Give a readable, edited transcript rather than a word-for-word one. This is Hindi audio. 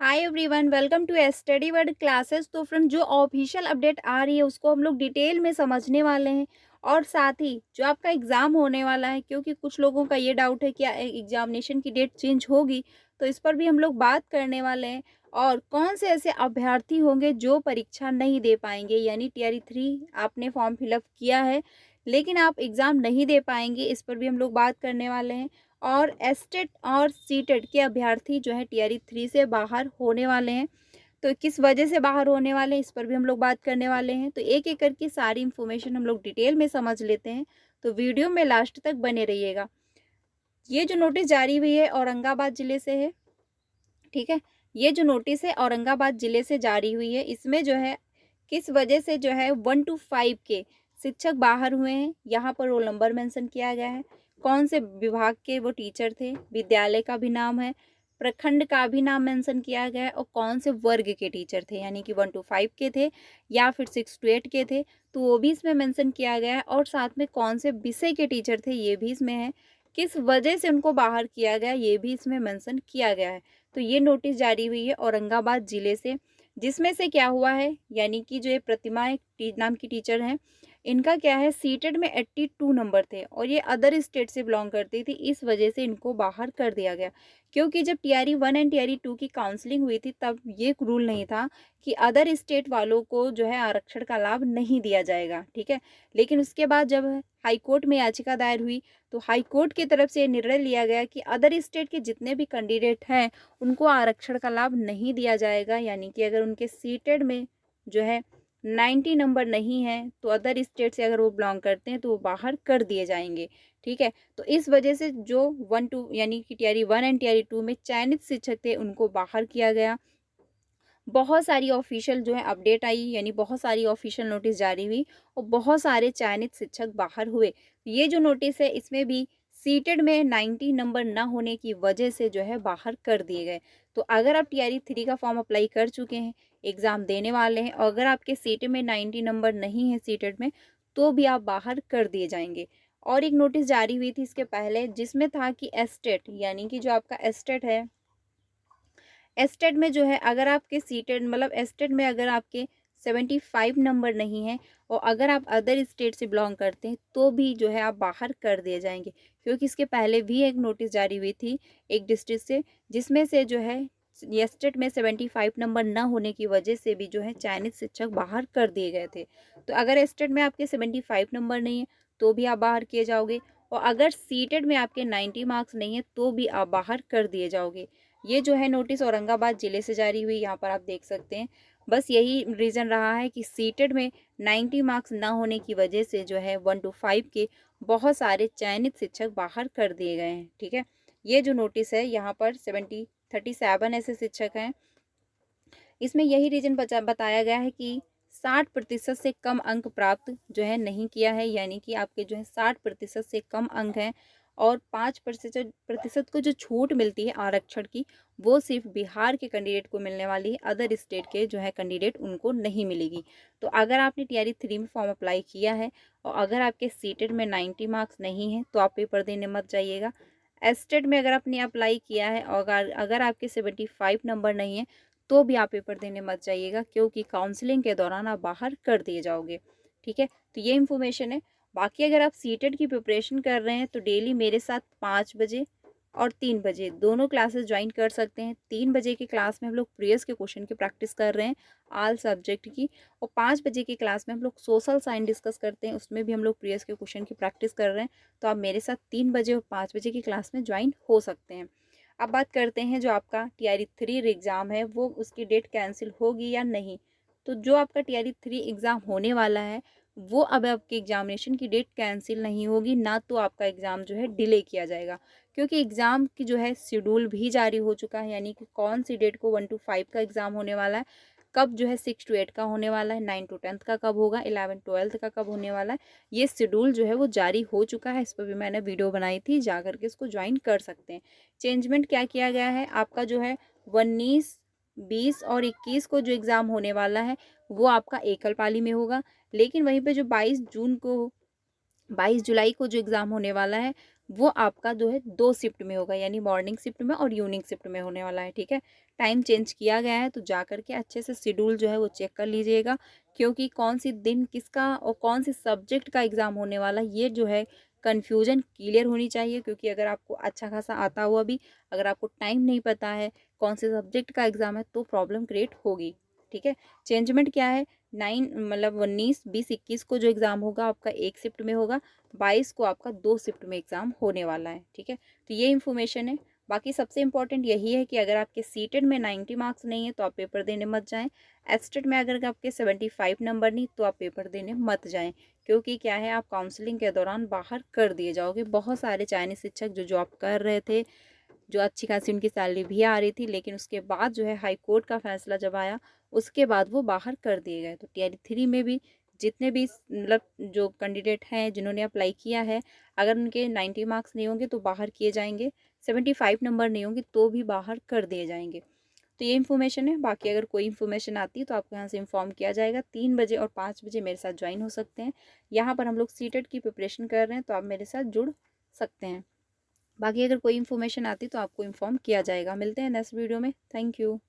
Hi everyone, welcome to study word classes. तो फ्रेंड, जो ऑफिशियल अपडेट आ रही है उसको हम लोग डिटेल में समझने वाले हैं। और साथ ही जो आपका एग्ज़ाम होने वाला है, क्योंकि कुछ लोगों का ये डाउट है कि एग्जामिनेशन की डेट चेंज होगी, तो इस पर भी हम लोग बात करने वाले हैं। और कौन से ऐसे अभ्यर्थी होंगे जो परीक्षा नहीं दे पाएंगे, यानी टीआरई 3 आपने फॉर्म फिलअप किया है लेकिन आप एग्ज़ाम नहीं दे पाएंगे, इस पर भी हम लोग बात करने वाले हैं। और एसटेट और सीटेट के अभ्यर्थी जो है टीआरई 3 से बाहर होने वाले हैं, तो किस वजह से बाहर होने वाले हैं इस पर भी हम लोग बात करने वाले हैं। तो एक एक करके सारी इन्फॉर्मेशन हम लोग डिटेल में समझ लेते हैं, तो वीडियो में लास्ट तक बने रहिएगा। ये जो नोटिस जारी हुई है औरंगाबाद ज़िले से है, ठीक है। ये जो नोटिस है औरंगाबाद ज़िले से जारी हुई है, इसमें जो है किस वजह से जो है 1 to 5 के शिक्षक बाहर हुए हैं, यहाँ पर रोल नंबर मेंशन किया गया है, कौन से विभाग के वो टीचर थे, विद्यालय का भी नाम है, प्रखंड का भी नाम मेंशन किया गया है और कौन से वर्ग के टीचर थे, यानी कि 1 to 5 के थे या फिर 6 to 8 के थे, तो वो भी इसमें मेंशन किया गया है। और साथ में कौन से विषय के टीचर थे ये भी इसमें है, किस वजह से उनको बाहर किया गया ये भी इसमें मेंशन किया गया है। तो ये नोटिस जारी हुई है औरंगाबाद ज़िले से, जिसमें से क्या हुआ है, यानी कि जो ये प्रतिमा एक नाम की टीचर हैं, इनका क्या है सीटेट में 82 नंबर थे और ये अदर स्टेट से बिलोंग करती थी, इस वजह से इनको बाहर कर दिया गया। क्योंकि जब टीआरई 1 एंड टीआरई 2 की काउंसलिंग हुई थी तब ये रूल नहीं था कि अदर स्टेट वालों को जो है आरक्षण का लाभ नहीं दिया जाएगा, ठीक है। लेकिन उसके बाद जब हाई कोर्ट में याचिका दायर हुई, तो हाई कोर्ट की तरफ से निर्णय लिया गया कि अदर स्टेट के जितने भी कैंडिडेट हैं उनको आरक्षण का लाभ नहीं दिया जाएगा, यानी कि अगर उनके सीटेड में जो है 90 नंबर नहीं है तो अदर स्टेट से अगर वो बिलोंग करते हैं तो वो बाहर कर दिए जाएंगे, ठीक है। तो इस वजह से जो 1 2 यानी कि टीआरई 1 एंड टीआरई 2 में चयनित शिक्षक थे उनको बाहर किया गया। बहुत सारी ऑफिशियल जो है अपडेट आई, यानी बहुत सारी ऑफिशियल नोटिस जारी हुई और बहुत सारे चयनित शिक्षक बाहर हुए। ये जो नोटिस है इसमें भी सीटेड में 90 नंबर ना होने की वजह से जो है बाहर कर दिए गए। तो अगर आप टीआरई 3 का फॉर्म अप्लाई कर चुके हैं, एग्ज़ाम देने वाले हैं और अगर आपके सीटेड में 90 नंबर नहीं है सीटेड में, तो भी आप बाहर कर दिए जाएंगे। और एक नोटिस जारी हुई थी इसके पहले, जिसमें था कि एस्टेट, यानी कि जो आपका एस्टेट है, एस्टेट में जो है अगर आपके सीटेड मतलब एस्टेट में अगर आपके 75 नंबर नहीं है और अगर आप अदर स्टेट से बिलोंग करते हैं तो भी जो है आप बाहर कर दिए जाएंगे। क्योंकि इसके पहले भी एक नोटिस जारी हुई थी एक डिस्ट्रिक्ट से, जिसमें से जो है एस्टेट में 75 नंबर न होने की वजह से भी जो है चयनित शिक्षक बाहर कर दिए गए थे। तो अगर एस्टेट में आपके 75 नंबर नहीं है तो भी आप बाहर किए जाओगे, और अगर सीटेड में आपके 90 मार्क्स नहीं है तो भी आप बाहर कर दिए जाओगे। ये जो है नोटिस औरंगाबाद ज़िले से जारी हुई, यहाँ पर आप देख सकते हैं। बस यही रीज़न रहा है कि सीटेड में 90 मार्क्स ना होने की वजह से जो है 1 to 5 के बहुत सारे चयनित शिक्षक बाहर कर दिए गए हैं, ठीक है। ये जो नोटिस है यहाँ पर 37 ऐसे शिक्षक हैं। इसमें यही रीज़न बताया गया है कि 60% से कम अंक प्राप्त जो है नहीं किया है, यानी कि आपके जो है 60% से कम अंक हैं। और 5% को जो छूट मिलती है आरक्षण की, वो सिर्फ बिहार के कैंडिडेट को मिलने वाली है, अदर स्टेट के जो है कैंडिडेट उनको नहीं मिलेगी। तो अगर आपने टीआरई 3 में फॉर्म अप्लाई किया है और अगर आपके सीटेड में 90 मार्क्स नहीं हैं तो आप पेपर देने मत जाइएगा। एस्टेट में अगर आपने अप्लाई किया है और अगर आपके 75 नंबर नहीं है तो भी आप पेपर देने मत जाइएगा, क्योंकि काउंसलिंग के दौरान आप बाहर कर दिए जाओगे, ठीक है। तो ये इन्फॉर्मेशन है। बाकी अगर आप सीटेट की प्रिपरेशन कर रहे हैं तो डेली मेरे साथ 5 बजे और 3 बजे दोनों क्लासेस ज्वाइन कर सकते हैं। 3 बजे की क्लास में हम लोग प्रीवियस के क्वेश्चन की प्रैक्टिस कर रहे हैं ऑल सब्जेक्ट की, और 5 बजे की क्लास में हम लोग सोशल साइंस डिस्कस करते हैं, उसमें भी हम लोग प्रीवियस के क्वेश्चन की प्रैक्टिस कर रहे हैं। तो आप मेरे साथ 3 बजे और 5 बजे की क्लास में ज्वाइन हो सकते हैं। अब बात करते हैं जो आपका टीआरई 3 एग्ज़ाम है वो उसकी डेट कैंसिल होगी या नहीं। तो जो आपका टीआरई 3 एग्ज़ाम होने वाला है वो अब आपके एग्जामिनेशन की डेट कैंसिल नहीं होगी, ना तो आपका एग्ज़ाम जो है डिले किया जाएगा। क्योंकि एग्ज़ाम की जो है शेड्यूल भी जारी हो चुका है, यानी कि कौन सी डेट को 1 to 5 का एग्ज़ाम होने वाला है, कब जो है 6 to 8 का होने वाला है, 9 to 10 का कब होगा, 11 12th का कब होने वाला है, ये शेड्यूल जो है वो जारी हो चुका है। इस पर भी मैंने वीडियो बनाई थी, जा करके इसको ज्वाइन कर सकते हैं। चेंजमेंट क्या किया गया है आपका जो है 19, 20 और 21 को जो एग्ज़ाम होने वाला है वो आपका एकल पाली में होगा। लेकिन वहीं पे जो 22 जुलाई को जो एग्ज़ाम होने वाला है वो आपका जो है 2 शिफ्ट में होगा, यानी मॉर्निंग शिफ्ट में और इवनिंग शिफ्ट में होने वाला है, ठीक है। टाइम चेंज किया गया है, तो जा कर के अच्छे से शेड्यूल जो है वो चेक कर लीजिएगा, क्योंकि कौन सी दिन किसका और कौन सी सब्जेक्ट का एग्ज़ाम होने वाला है, ये जो है कन्फ्यूजन क्लियर होनी चाहिए। क्योंकि अगर आपको अच्छा खासा आता हुआ भी अगर आपको टाइम नहीं पता है कौन से सब्जेक्ट का एग्ज़ाम है, तो प्रॉब्लम क्रिएट होगी, ठीक है। चेंजमेंट क्या है, 9 मतलब 19, 20, 21 को जो एग्ज़ाम होगा आपका एक शिफ्ट में होगा, 22 को आपका 2 शिफ्ट में एग्ज़ाम होने वाला है, ठीक है। तो ये इन्फॉर्मेशन है। बाकी सबसे इम्पोर्टेंट यही है कि अगर आपके सीटेट में 90 मार्क्स नहीं है तो आप पेपर देने मत जाएँ। एस्टेट में अगर आपके 75 नंबर नहीं तो आप पेपर देने मत जाएँ, क्योंकि क्या है आप काउंसलिंग के दौरान बाहर कर दिए जाओगे। बहुत सारे चाइनीज़ शिक्षक जो जॉब कर रहे थे, जो अच्छी खासी उनकी सैलरी भी आ रही थी, लेकिन उसके बाद जो है हाई कोर्ट का फैसला जब आया, उसके बाद वो बाहर कर दिए गए। तो टियर 3 में भी जितने भी मतलब जो कैंडिडेट हैं जिन्होंने अप्लाई किया है, अगर उनके 90 मार्क्स नहीं होंगे तो बाहर किए जाएंगे, 75 नंबर नहीं होंगे तो भी बाहर कर दिए जाएंगे। तो ये इन्फॉर्मेशन है। बाकी अगर कोई इन्फॉर्मेशन आती है तो आपको यहाँ से इन्फॉर्म किया जाएगा। 3 बजे और 5 बजे मेरे साथ ज्वाइन हो सकते हैं। यहाँ पर हम लोग सीटेट की प्रिपरेशन कर रहे हैं, तो आप मेरे साथ जुड़ सकते हैं। बाकी अगर कोई इन्फॉर्मेशन आती तो आपको इन्फॉर्म किया जाएगा। मिलते हैं नेक्स्ट वीडियो में। Thank you.